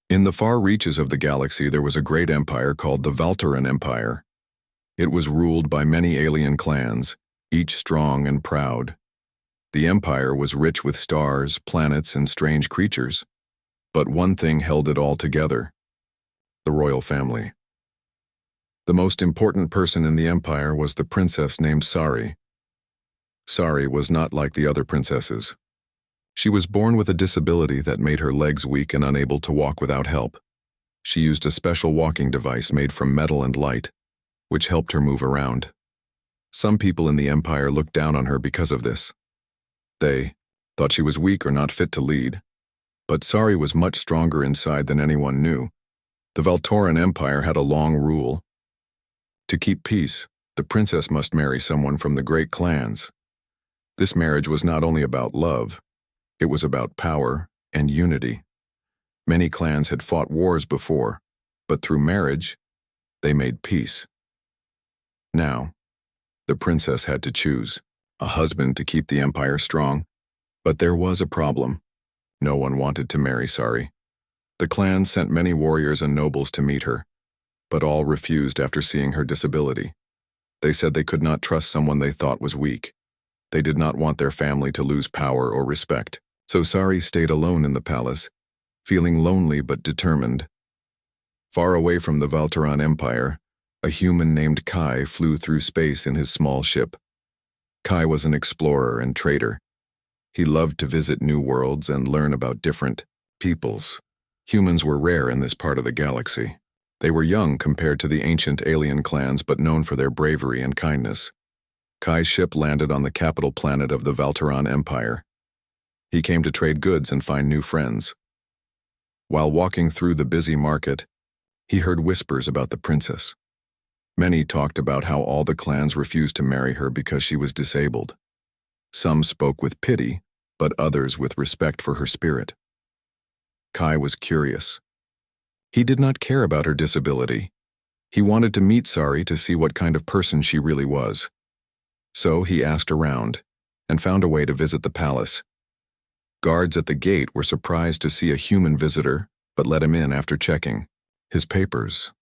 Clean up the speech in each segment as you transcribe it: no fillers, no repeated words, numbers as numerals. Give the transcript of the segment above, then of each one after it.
In the far reaches of the galaxy there was a great empire called the Valtoran Empire. It was ruled by many alien clans, each strong and proud. The empire was rich with stars, planets, and strange creatures. But one thing held it all together: the royal family. The most important person in the empire was the princess named Sari. Sari was not like the other princesses. She was born with a disability that made her legs weak and unable to walk without help. She used a special walking device made from metal and light, which helped her move around. Some people in the empire looked down on her because of this. They thought she was weak or not fit to lead. But Sari was much stronger inside than anyone knew. The Valtoran Empire had a long rule. To keep peace, the princess must marry someone from the great clans. This marriage was not only about love, it was about power and unity. Many clans had fought wars before, but through marriage, they made peace. Now, the princess had to choose a husband to keep the empire strong. But there was a problem. No one wanted to marry Sari. The clans sent many warriors and nobles to meet her, but all refused after seeing her disability. They said they could not trust someone they thought was weak. They did not want their family to lose power or respect. So Sari stayed alone in the palace, feeling lonely but determined. Far away from the Valtoran Empire, a human named Kai flew through space in his small ship. Kai was an explorer and trader. He loved to visit new worlds and learn about different peoples. Humans were rare in this part of the galaxy. They were young compared to the ancient alien clans, but known for their bravery and kindness. Kai's ship landed on the capital planet of the Valtoran Empire. He came to trade goods and find new friends. While walking through the busy market, he heard whispers about the princess. Many talked about how all the clans refused to marry her because she was disabled. Some spoke with pity, but others with respect for her spirit. Kai was curious. He did not care about her disability. He wanted to meet Sari to see what kind of person she really was. So he asked around and found a way to visit the palace. Guards at the gate were surprised to see a human visitor, but let him in after checking his papers.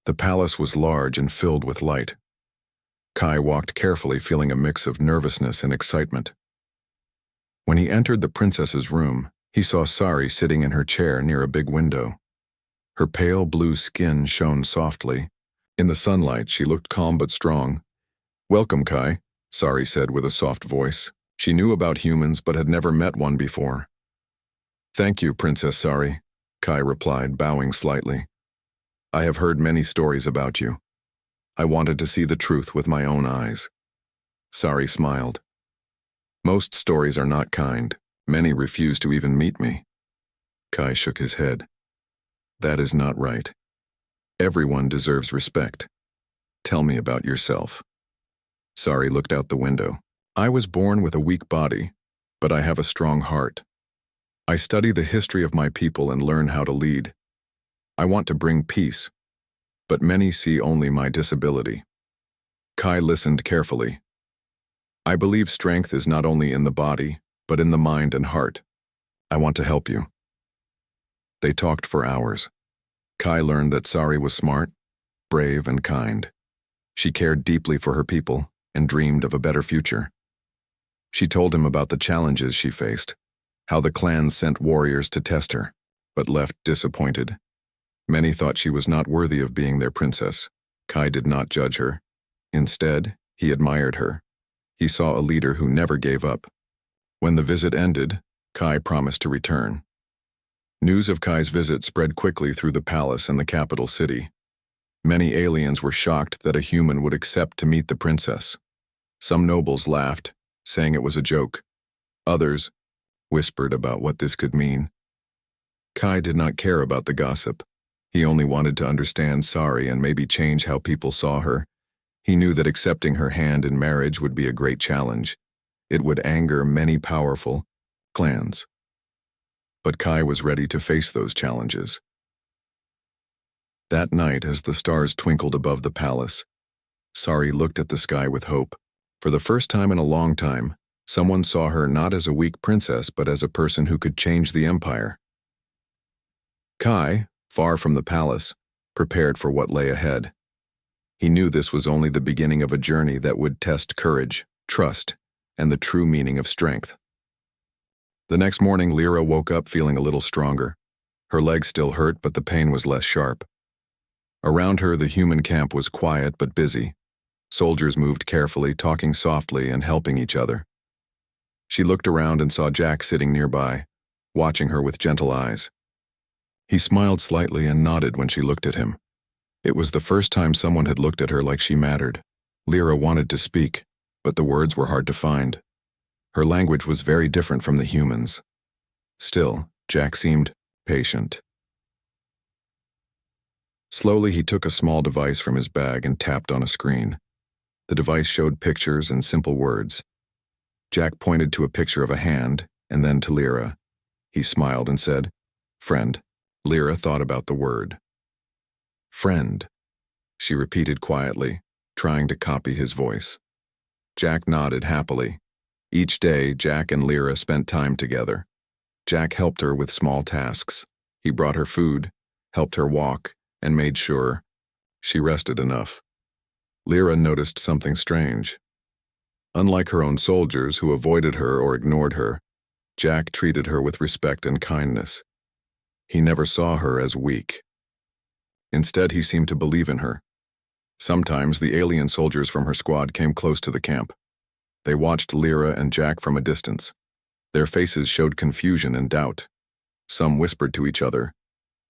The palace was large and filled with light. Kai walked carefully, feeling a mix of nervousness and excitement. When he entered the princess's room, he saw Sari sitting in her chair near a big window. Her pale blue skin shone softly. In the sunlight, she looked calm but strong. "Welcome, Kai," Sari said with a soft voice. She knew about humans but had never met one before. "Thank you, Princess Sari," Kai replied, bowing slightly. "I have heard many stories about you. I wanted to see the truth with my own eyes." Sari smiled. "Most stories are not kind. Many refuse to even meet me." Kai shook his head. "That is not right. Everyone deserves respect. Tell me about yourself." Sari looked out the window. "I was born with a weak body, but I have a strong heart. I study the history of my people and learn how to lead. I want to bring peace, but many see only my disability." Kai listened carefully. "I believe strength is not only in the body, but in the mind and heart. I want to help you." They talked for hours. Kai learned that Sari was smart, brave, and kind. She cared deeply for her people and dreamed of a better future. She told him about the challenges she faced, how the clans sent warriors to test her, but left disappointed. Many thought she was not worthy of being their princess. Kai did not judge her. Instead, he admired her. He saw a leader who never gave up. When the visit ended, Kai promised to return. News of Kai's visit spread quickly through the palace and the capital city. Many aliens were shocked that a human would accept to meet the princess. Some nobles laughed, saying it was a joke. Others whispered about what this could mean. Kai did not care about the gossip. He only wanted to understand Sari and maybe change how people saw her. He knew that accepting her hand in marriage would be a great challenge. It would anger many powerful clans. But Kai was ready to face those challenges. That night, as the stars twinkled above the palace, Sari looked at the sky with hope. For the first time in a long time, someone saw her not as a weak princess but as a person who could change the empire. Kai, far from the palace, prepared for what lay ahead. He knew this was only the beginning of a journey that would test courage, trust, and the true meaning of strength. The next morning, Lyra woke up feeling a little stronger. Her legs still hurt, but the pain was less sharp. Around her, the human camp was quiet but busy. Soldiers moved carefully, talking softly and helping each other. She looked around and saw Jack sitting nearby, watching her with gentle eyes. He smiled slightly and nodded when she looked at him. It was the first time someone had looked at her like she mattered. Lyra wanted to speak, but the words were hard to find. Her language was very different from the humans. Still, Jack seemed patient. Slowly, he took a small device from his bag and tapped on a screen. The device showed pictures and simple words. Jack pointed to a picture of a hand, and then to Lyra. He smiled and said, "Friend." Lyra thought about the word. "Friend," she repeated quietly, trying to copy his voice. Jack nodded happily. Each day, Jack and Lyra spent time together. Jack helped her with small tasks. He brought her food, helped her walk, and made sure she rested enough. Lyra noticed something strange. Unlike her own soldiers who avoided her or ignored her, Jack treated her with respect and kindness. He never saw her as weak. Instead, he seemed to believe in her. Sometimes the alien soldiers from her squad came close to the camp. They watched Lyra and Jack from a distance. Their faces showed confusion and doubt. Some whispered to each other,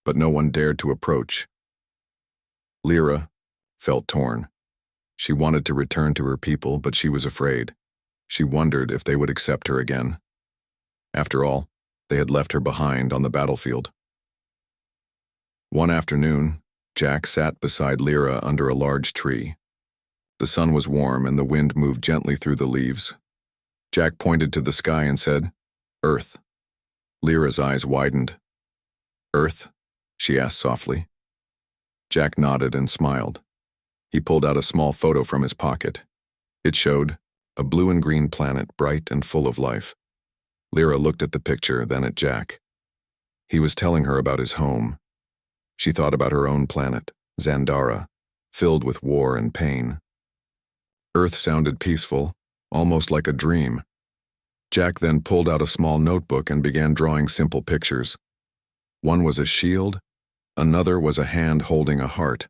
but no one dared to approach. Lyra felt torn. She wanted to return to her people, but she was afraid. She wondered if they would accept her again. After all, they had left her behind on the battlefield. One afternoon, Jack sat beside Lyra under a large tree. The sun was warm and the wind moved gently through the leaves. Jack pointed to the sky and said, "Earth." Lyra's eyes widened. "Earth?" she asked softly. Jack nodded and smiled. He pulled out a small photo from his pocket. It showed a blue and green planet, bright and full of life. Lyra looked at the picture, then at Jack. He was telling her about his home. She thought about her own planet, Zandara, filled with war and pain. Earth sounded peaceful, almost like a dream. Jack then pulled out a small notebook and began drawing simple pictures. One was a shield, another was a hand holding a heart.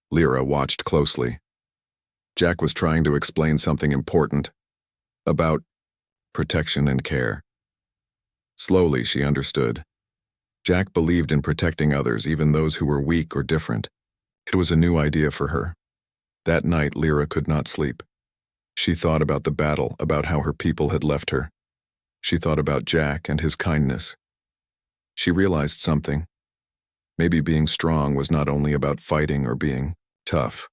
Lyra watched closely. Jack was trying to explain something important about protection and care. Slowly, she understood. Jack believed in protecting others, even those who were weak or different. It was a new idea for her. That night, Lyra could not sleep. She thought about the battle, about how her people had left her. She thought about Jack and his kindness. She realized something. Maybe being strong was not only about fighting or being tough.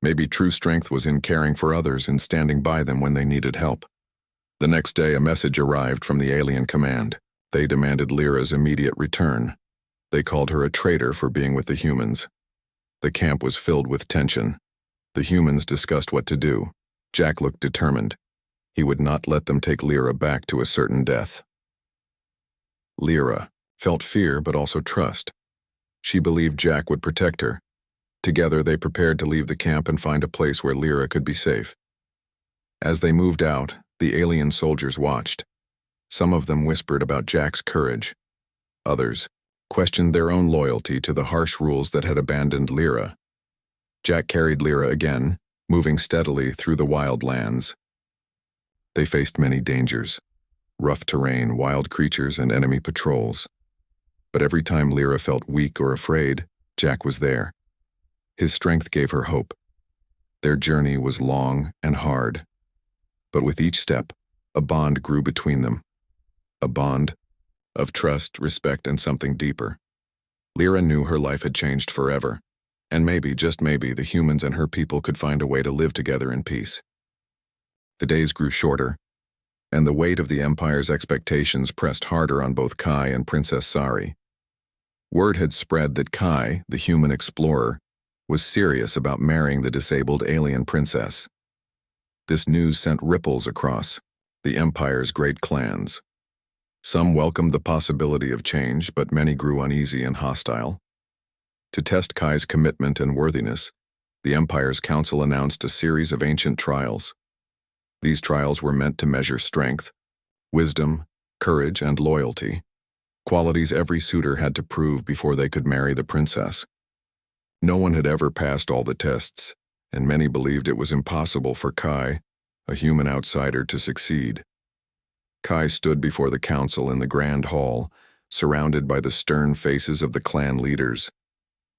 Maybe true strength was in caring for others and standing by them when they needed help. The next day, a message arrived from the alien command. They demanded Lyra's immediate return. They called her a traitor for being with the humans. The camp was filled with tension. The humans discussed what to do. Jack looked determined. He would not let them take Lyra back to a certain death. Lyra felt fear but also trust. She believed Jack would protect her. Together, they prepared to leave the camp and find a place where Lyra could be safe. As they moved out, the alien soldiers watched. Some of them whispered about Jack's courage. Others questioned their own loyalty to the harsh rules that had abandoned Lyra. Jack carried Lyra again, moving steadily through the wild lands. They faced many dangers: rough terrain, wild creatures, and enemy patrols. But every time Lyra felt weak or afraid, Jack was there. His strength gave her hope. Their journey was long and hard. But with each step, a bond grew between them. A bond of trust, respect, and something deeper. Lyra knew her life had changed forever, and maybe, just maybe, the humans and her people could find a way to live together in peace. The days grew shorter, and the weight of the Empire's expectations pressed harder on both Kai and Princess Sari. Word had spread that Kai, the human explorer, was serious about marrying the disabled alien princess. This news sent ripples across the Empire's great clans. Some welcomed the possibility of change, but many grew uneasy and hostile. To test Kai's commitment and worthiness, the Empire's council announced a series of ancient trials. These trials were meant to measure strength, wisdom, courage, and loyalty, qualities every suitor had to prove before they could marry the princess. No one had ever passed all the tests, and many believed it was impossible for Kai, a human outsider, to succeed. Kai stood before the council in the grand hall, surrounded by the stern faces of the clan leaders.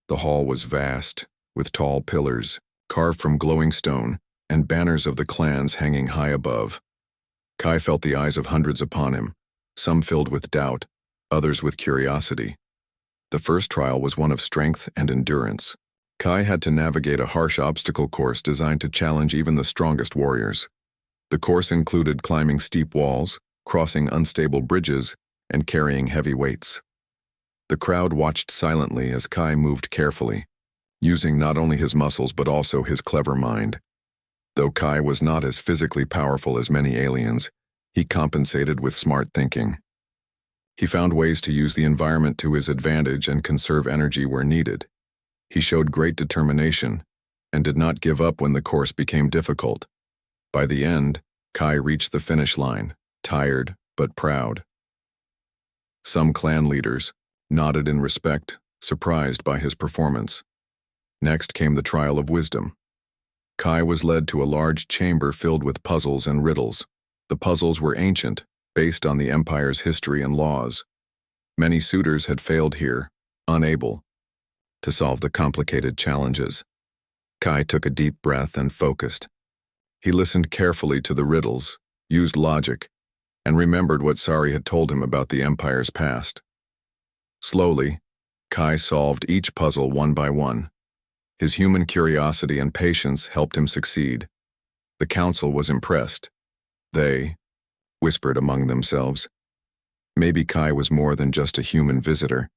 The hall was vast, with tall pillars, carved from glowing stone, and banners of the clans hanging high above. Kai felt the eyes of hundreds upon him, some filled with doubt, others with curiosity. The first trial was one of strength and endurance. Kai had to navigate a harsh obstacle course designed to challenge even the strongest warriors. The course included climbing steep walls, crossing unstable bridges, and carrying heavy weights. The crowd watched silently as Kai moved carefully, using not only his muscles but also his clever mind. Though Kai was not as physically powerful as many aliens, he compensated with smart thinking. He found ways to use the environment to his advantage and conserve energy where needed. He showed great determination and did not give up when the course became difficult. By the end, Kai reached the finish line, tired but proud. Some clan leaders nodded in respect, surprised by his performance. Next came the trial of wisdom. Kai was led to a large chamber filled with puzzles and riddles. The puzzles were ancient, based on the Empire's history and laws. Many suitors had failed here, unable to solve the complicated challenges. Kai took a deep breath and focused. He listened carefully to the riddles, used logic, and remembered what Sari had told him about the Empire's past. Slowly, Kai solved each puzzle one by one. His human curiosity and patience helped him succeed. The council was impressed. They whispered among themselves. Maybe Kai was more than just a human visitor.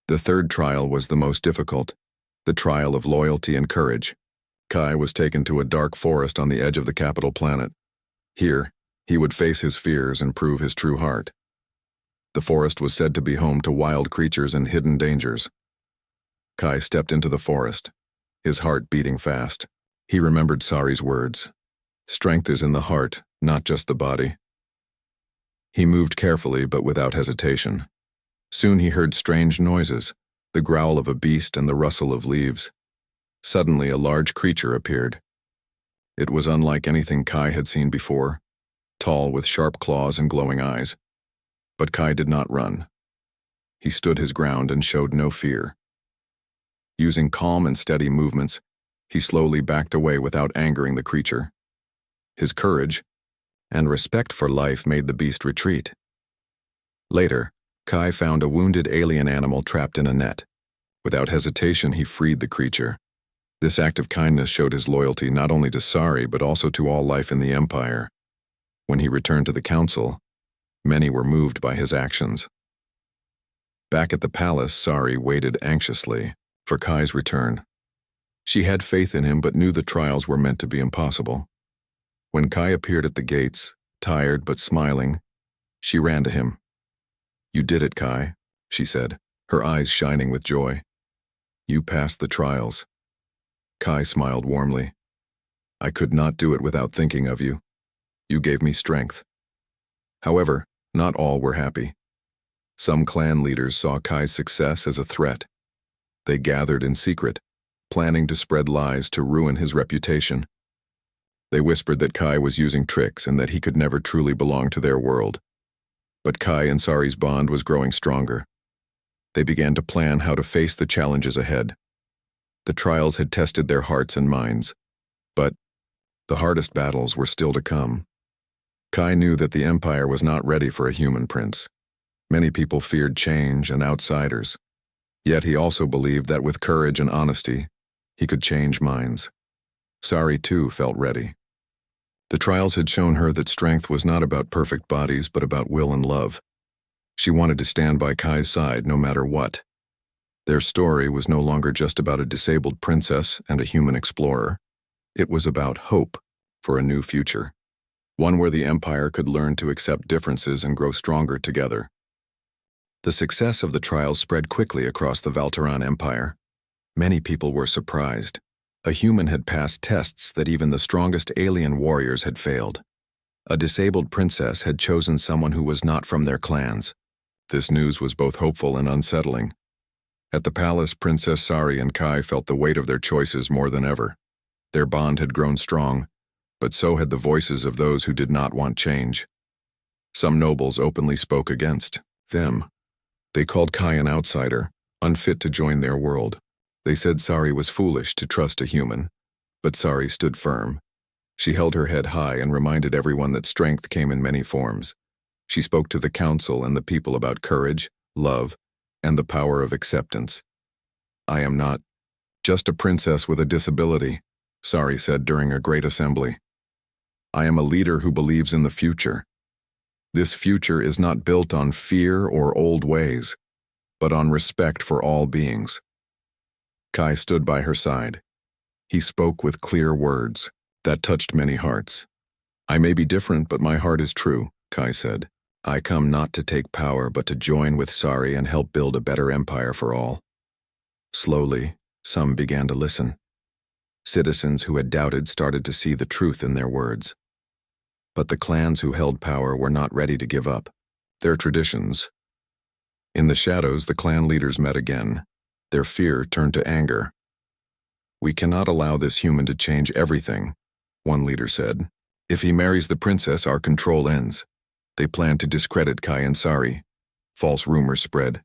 The third trial was the most difficult, the trial of loyalty and courage. Kai was taken to a dark forest on the edge of the capital planet. Here, he would face his fears and prove his true heart. The forest was said to be home to wild creatures and hidden dangers. Kai stepped into the forest, his heart beating fast. He remembered Sari's words. Strength is in the heart, not just the body. He moved carefully but without hesitation. Soon he heard strange noises, the growl of a beast and the rustle of leaves. Suddenly a large creature appeared. It was unlike anything Kai had seen before, tall with sharp claws and glowing eyes. But Kai did not run. He stood his ground and showed no fear. Using calm and steady movements, he slowly backed away without angering the creature. His courage and respect for life made the beast retreat. Later, Kai found a wounded alien animal trapped in a net. Without hesitation, he freed the creature. This act of kindness showed his loyalty not only to Sari but also to all life in the Empire. When he returned to the council, many were moved by his actions. Back at the palace, Sari waited anxiously for Kai's return. She had faith in him but knew the trials were meant to be impossible. When Kai appeared at the gates, tired but smiling, she ran to him. "You did it, Kai," she said, her eyes shining with joy. "You passed the trials." Kai smiled warmly. "I could not do it without thinking of you. You gave me strength." However, not all were happy. Some clan leaders saw Kai's success as a threat. They gathered in secret, planning to spread lies to ruin his reputation. They whispered that Kai was using tricks and that he could never truly belong to their world. But Kai and Sari's bond was growing stronger. They began to plan how to face the challenges ahead. The trials had tested their hearts and minds, but the hardest battles were still to come. Kai knew that the Empire was not ready for a human prince. Many people feared change and outsiders. Yet he also believed that with courage and honesty, he could change minds. Sari, too, felt ready. The trials had shown her that strength was not about perfect bodies, but about will and love. She wanted to stand by Kai's side no matter what. Their story was no longer just about a disabled princess and a human explorer. It was about hope for a new future. one where the empire could learn to accept differences and grow stronger together. The success of the trials spread quickly across the Valteran Empire. Many people were surprised. A human had passed tests that even the strongest alien warriors had failed. A disabled princess had chosen someone who was not from their clans. This news was both hopeful and unsettling. At the palace, Princess Sari and Kai felt the weight of their choices more than ever. Their bond had grown strong, but so had the voices of those who did not want change. Some nobles openly spoke against them. They called Kai an outsider, unfit to join their world. They said Sari was foolish to trust a human, but Sari stood firm. She held her head high and reminded everyone that strength came in many forms. She spoke to the council and the people about courage, love, and the power of acceptance. "I am not just a princess with a disability," Sari said during a great assembly. "I am a leader who believes in the future. This future is not built on fear or old ways, but on respect for all beings." Kai stood by her side. He spoke with clear words that touched many hearts. "I may be different, but my heart is true," Kai said. "I come not to take power, but to join with Sari and help build a better empire for all." Slowly, some began to listen. Citizens who had doubted started to see the truth in their words. But the clans who held power were not ready to give up their traditions. In the shadows, the clan leaders met again. Their fear turned to anger. "We cannot allow this human to change everything," one leader said. "If he marries the princess, our control ends." They planned to discredit Kai and Sari. False rumors spread.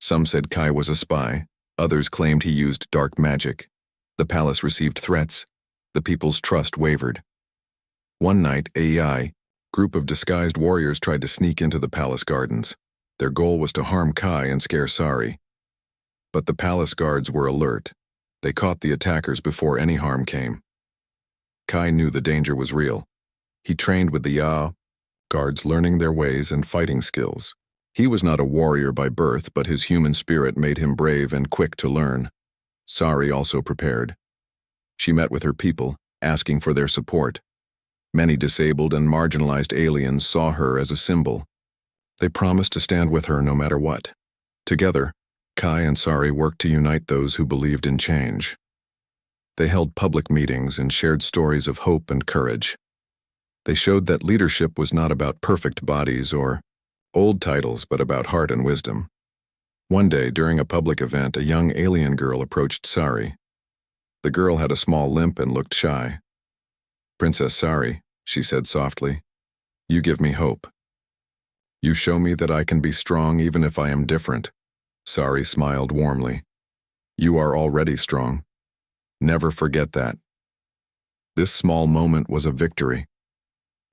Some said Kai was a spy. Others claimed he used dark magic. The palace received threats. The people's trust wavered. One night, a group of disguised warriors tried to sneak into the palace gardens. Their goal was to harm Kai and scare Sari. But the palace guards were alert. They caught the attackers before any harm came. Kai knew the danger was real. He trained with the guards, learning their ways and fighting skills. He was not a warrior by birth, but his human spirit made him brave and quick to learn. Sari also prepared. She met with her people, asking for their support. Many disabled and marginalized aliens saw her as a symbol. They promised to stand with her no matter what. Together, Kai and Sari worked to unite those who believed in change. They held public meetings and shared stories of hope and courage. They showed that leadership was not about perfect bodies or old titles, but about heart and wisdom. One day, during a public event, a young alien girl approached Sari. The girl had a small limp and looked shy. "Princess Sari," she said softly, "you give me hope. You show me that I can be strong even if I am different." Sari smiled warmly. "You are already strong. Never forget that." This small moment was a victory.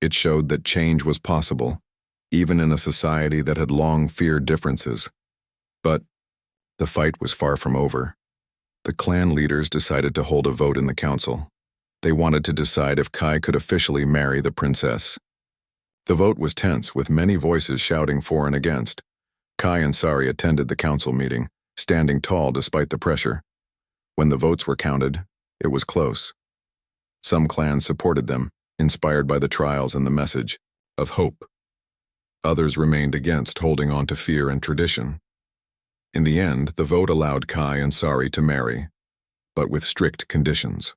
It showed that change was possible, even in a society that had long feared differences. But the fight was far from over. The clan leaders decided to hold a vote in the council. They wanted to decide if Kai could officially marry the princess. The vote was tense, with many voices shouting for and against. Kai and Sari attended the council meeting, standing tall despite the pressure. When the votes were counted, it was close. Some clans supported them, inspired by the trials and the message of hope. Others remained against, holding on to fear and tradition. In the end, the vote allowed Kai and Sari to marry, but with strict conditions.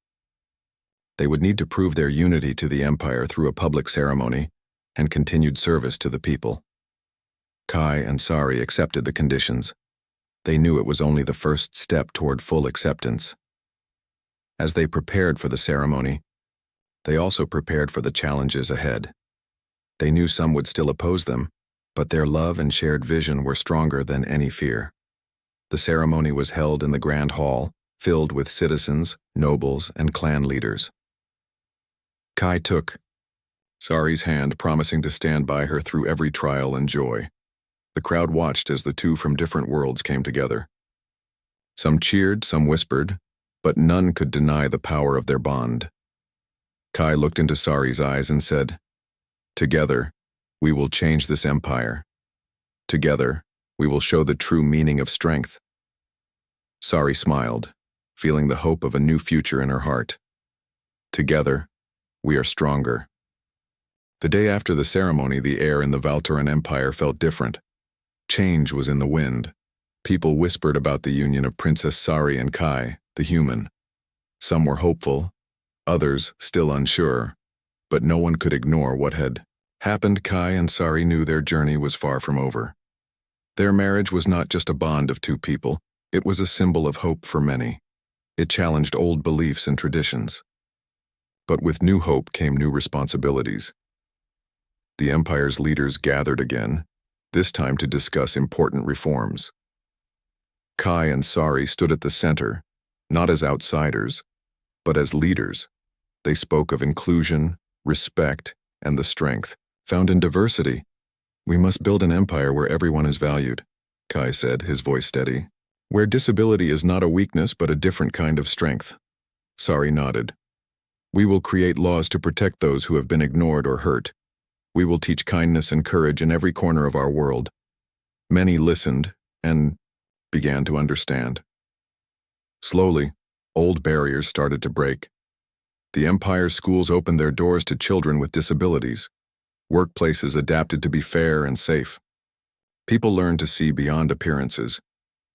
They would need to prove their unity to the empire through a public ceremony and continued service to the people. Kai and Sari accepted the conditions. They knew it was only the first step toward full acceptance. As they prepared for the ceremony, they also prepared for the challenges ahead. They knew some would still oppose them, but their love and shared vision were stronger than any fear. The ceremony was held in the grand hall, filled with citizens, nobles, and clan leaders. Kai took Sari's hand, promising to stand by her through every trial and joy. The crowd watched as the two from different worlds came together. Some cheered, some whispered, but none could deny the power of their bond. Kai looked into Sari's eyes and said, "Together, we will change this empire. Together, we will show the true meaning of strength." Sari smiled, feeling the hope of a new future in her heart. "Together, we are stronger." The day after the ceremony, the air in the Valturan Empire felt different. Change was in the wind. People whispered about the union of Princess Sari and Kai, the human. Some were hopeful, others still unsure, but no one could ignore what had happened. Kai and Sari knew their journey was far from over. Their marriage was not just a bond of two people, it was a symbol of hope for many. It challenged old beliefs and traditions. But with new hope came new responsibilities. The Empire's leaders gathered again, this time to discuss important reforms. Kai and Sari stood at the center, not as outsiders, but as leaders. They spoke of inclusion, respect, and the strength found in diversity. "We must build an empire where everyone is valued," Kai said, his voice steady. "Where disability is not a weakness but a different kind of strength." Sari nodded. "We will create laws to protect those who have been ignored or hurt. We will teach kindness and courage in every corner of our world." Many listened and began to understand. Slowly, old barriers started to break. The Empire's schools opened their doors to children with disabilities. Workplaces adapted to be fair and safe. People learned to see beyond appearances.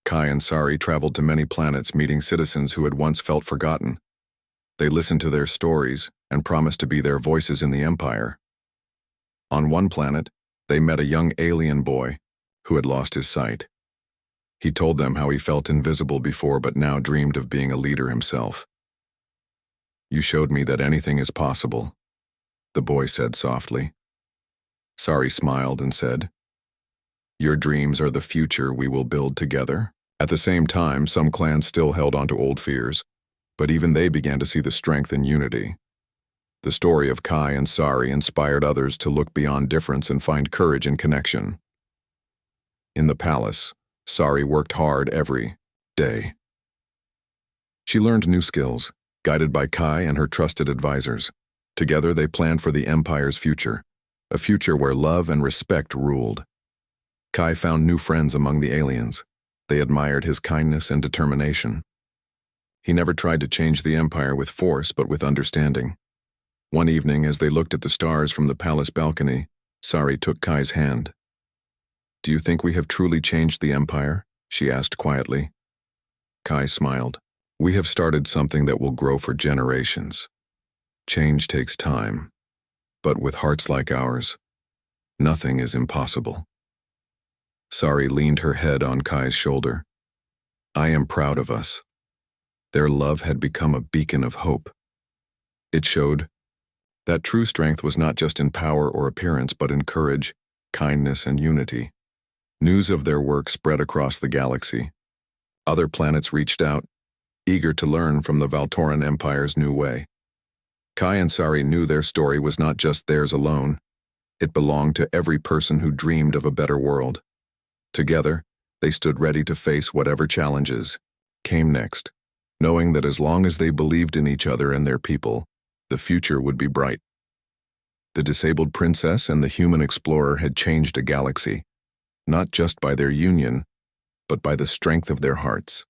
Kai and Sari traveled to many planets, meeting citizens who had once felt forgotten. They listened to their stories and promised to be their voices in the Empire. On one planet, they met a young alien boy who had lost his sight. He told them how he felt invisible before but now dreamed of being a leader himself. "You showed me that anything is possible," the boy said softly. Sari smiled and said, "Your dreams are the future we will build together." At the same time, some clans still held on to old fears, but even they began to see the strength in unity. The story of Kai and Sari inspired others to look beyond difference and find courage in connection. In the palace, Sari worked hard every day. She learned new skills, guided by Kai and her trusted advisors. Together they planned for the Empire's future, a future where love and respect ruled. Kai found new friends among the aliens. They admired his kindness and determination. He never tried to change the Empire with force but with understanding. One evening, as they looked at the stars from the palace balcony, Sari took Kai's hand. "Do you think we have truly changed the Empire?" she asked quietly. Kai smiled. "We have started something that will grow for generations. Change takes time, but with hearts like ours, nothing is impossible." Sari leaned her head on Kai's shoulder. "I am proud of us." Their love had become a beacon of hope. It showed that true strength was not just in power or appearance, but in courage, kindness, and unity. News of their work spread across the galaxy. Other planets reached out, eager to learn from the Valtoran Empire's new way. Kai and Sari knew their story was not just theirs alone. It belonged to every person who dreamed of a better world. Together, they stood ready to face whatever challenges came next, knowing that as long as they believed in each other and their people, the future would be bright. The disabled princess and the human explorer had changed a galaxy, not just by their union, but by the strength of their hearts.